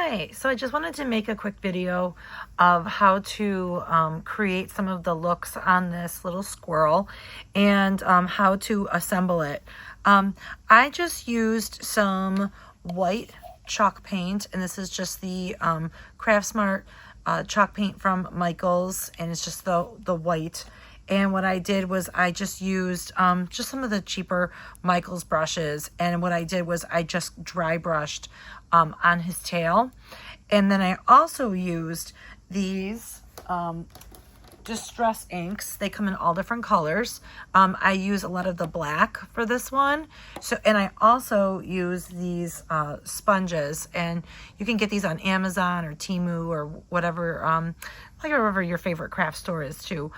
Hi, so I just wanted to make a quick video of how to create some of the looks on this little squirrel and how to assemble it. I just used some white chalk paint, and this is just the Craft Smart chalk paint from Michaels, and it's just the white. And what I did was I just used just some of the cheaper Michaels brushes. And what I did was I just dry brushed on his tail. And then I also used these distress inks. They come in all different colors. I use a lot of the black for this one. And I also use these sponges, and you can get these on Amazon or Temu or whatever, like wherever your favorite craft store is too.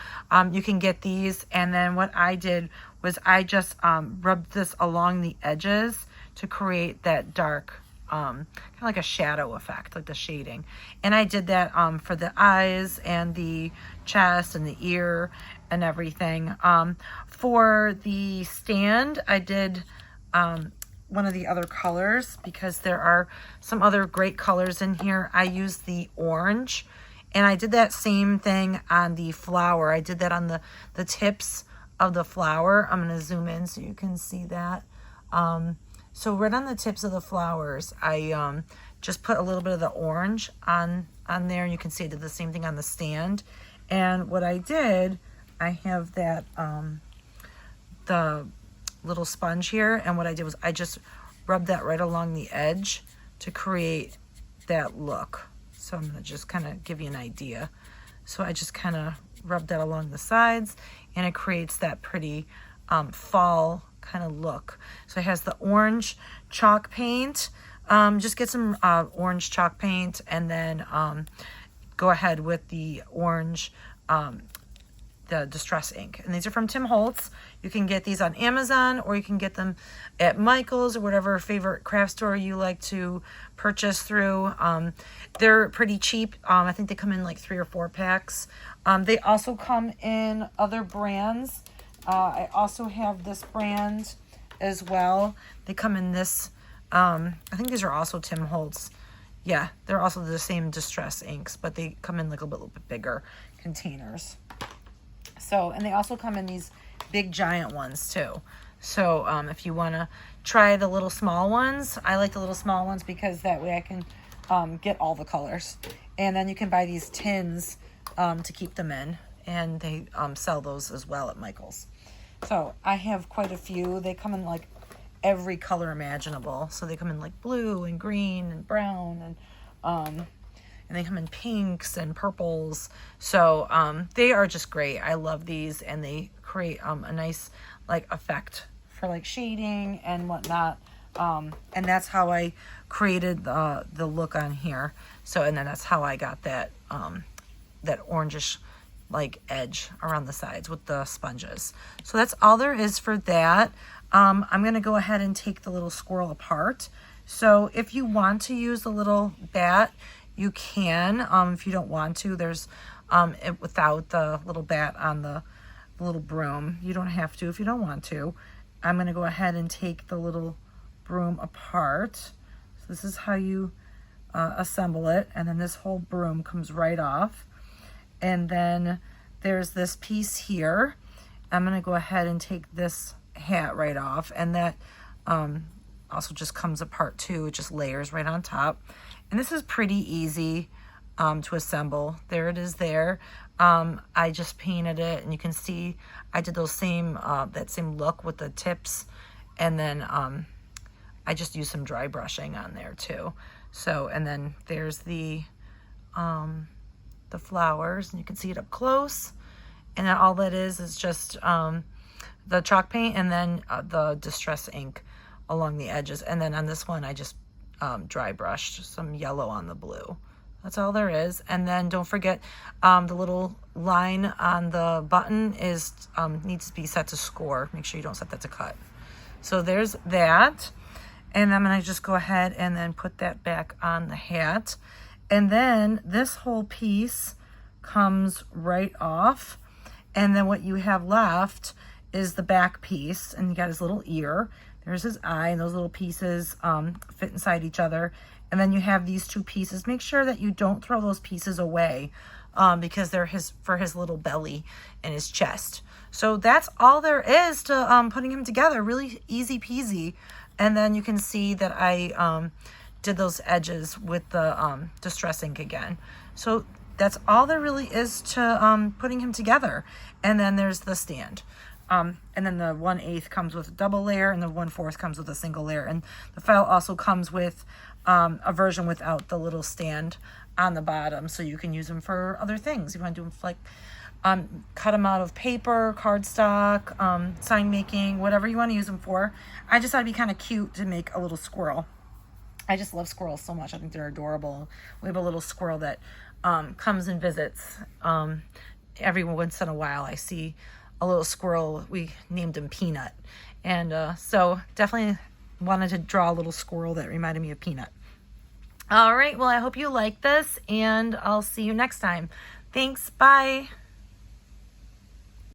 You can get these. And then what I did was I just rubbed this along the edges to create that dark, kind of like a shadow effect, like the shading. And I did that for the eyes and the chest and the ear and everything. For the stand, I did one of the other colors because there are some other great colors in here. I used the orange, and I did that same thing on the flower. I did that on the tips of the flower. I'm going to zoom in so you can see that. So right on the tips of the flowers, I just put a little bit of the orange on there. And you can see I did the same thing on the stand. And what I did, I have that, the little sponge here. And what I did was I just rubbed that right along the edge to create that look. So I'm going to just kind of give you an idea. So I just kind of rub that along the sides, and it creates that pretty fall kind of look. So it has the orange chalk paint. Just get some orange chalk paint, and then go ahead with the orange, the distress ink. And these are from Tim Holtz. You can get these on Amazon, or you can get them at Michaels or whatever favorite craft store you like to purchase through. They're pretty cheap. I think they come in like 3 or 4 packs. They also come in other brands. I also have this brand as well. They come in this, I think these are also Tim Holtz. Yeah, they're also the same distress inks, but they come in like a little bit bigger containers. So, and they also come in these big giant ones too. So if you want to try the little small ones, I like the little small ones because that way I can get all the colors. And then you can buy these tins to keep them in, and they sell those as well at Michaels. So I have quite a few. They come in like every color imaginable. So they come in like blue and green and brown, and they come in pinks and purples. So they are just great. I love these, and they create a nice like effect for like shading and whatnot. And that's how I created the look on here. So, and then that's how I got that that orangish like edge around the sides with the sponges. So that's all there is for that. I'm going to go ahead and take the little squirrel apart. So if you want to use the little bat, you can. If you don't want to, there's without the little bat on the little broom. You don't have to if you don't want to. I'm going to go ahead and take the little broom apart. So this is how you assemble it. And then this whole broom comes right off. And then there's this piece here. I'm going to go ahead and take this hat right off. And that also just comes apart too. It just layers right on top. And this is pretty easy to assemble. There it is there. I just painted it, and you can see I did those same, that same look with the tips. And then I just used some dry brushing on there too. So, and then there's the flowers, and you can see it up close. And then all that is just the chalk paint, and then the distress ink along the edges. And then on this one, I just dry brushed some yellow on the blue. That's all there is. And then don't forget the little line on the button is needs to be set to score. Make sure you don't set that to cut. So there's that. And I'm going to just go ahead and then put that back on the hat. And then this whole piece comes right off. And then what you have left is the back piece. And you got his little ear. There's his eye, and those little pieces fit inside each other. And then you have these two pieces. Make sure that you don't throw those pieces away because they're for his little belly and his chest. So that's all there is to putting him together. Really easy peasy. And then you can see that I did those edges with the Distress ink again. So that's all there really is to putting him together. And then there's the stand. And then the 1/8 comes with a double layer, and the 1/4 comes with a single layer. And the file also comes with a version without the little stand on the bottom, so you can use them for other things. You want to do them like cut them out of paper, cardstock, sign making, whatever you want to use them for. I just thought it'd be kind of cute to make a little squirrel. I just love squirrels so much. I think they're adorable. We have a little squirrel that comes and visits. Every once in a while I see a little squirrel. We named him Peanut. And so definitely wanted to draw a little squirrel that reminded me of Peanut. All right, well, I hope you like this, and I'll see you next time. Thanks, bye.